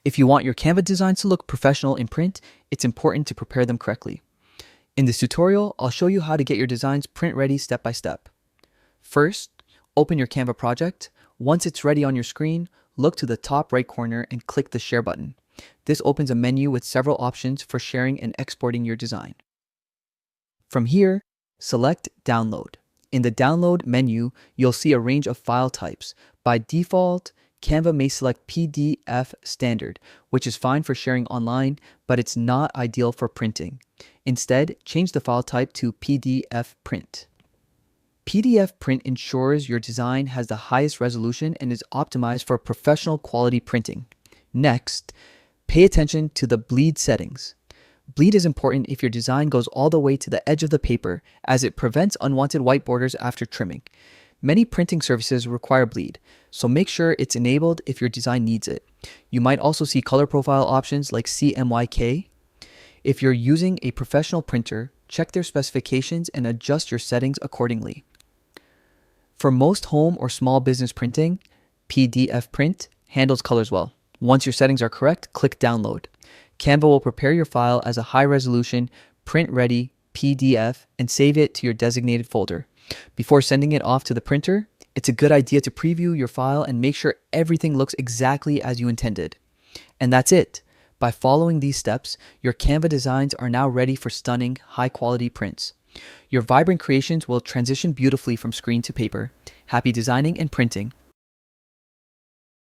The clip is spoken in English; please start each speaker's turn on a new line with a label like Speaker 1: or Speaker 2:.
Speaker 1: If you want your Canva designs to look professional in print, it's important to prepare them correctly. In this tutorial, I'll show you how to get your designs print ready step by step. First, open your Canva project. Once it's ready on your screen, look to the top right corner and click the Share button. This opens a menu with several options for sharing and exporting your design. From here, select Download. In the Download menu, you'll see a range of file types. By default, Canva may select PDF standard, which is fine for sharing online, but it's not ideal for printing. Instead, change the file type to PDF print. PDF print ensures your design has the highest resolution and is optimized for professional quality printing. Next, pay attention to the bleed settings. Bleed is important if your design goes all the way to the edge of the paper, as it prevents unwanted white borders after trimming. Many printing services require bleed, so make sure it's enabled if your design needs it. You might also see color profile options like CMYK. If you're using a professional printer, check their specifications and adjust your settings accordingly. For most home or small business printing, PDF print handles colors well. Once your settings are correct, click Download. Canva will prepare your file as a high-resolution, print-ready PDF and save it to your designated folder. Before sending it off to the printer, it's a good idea to preview your file and make sure everything looks exactly as you intended. And that's it. By following these steps, your Canva designs are now ready for stunning, high-quality prints. Your vibrant creations will transition beautifully from screen to paper. Happy designing and printing.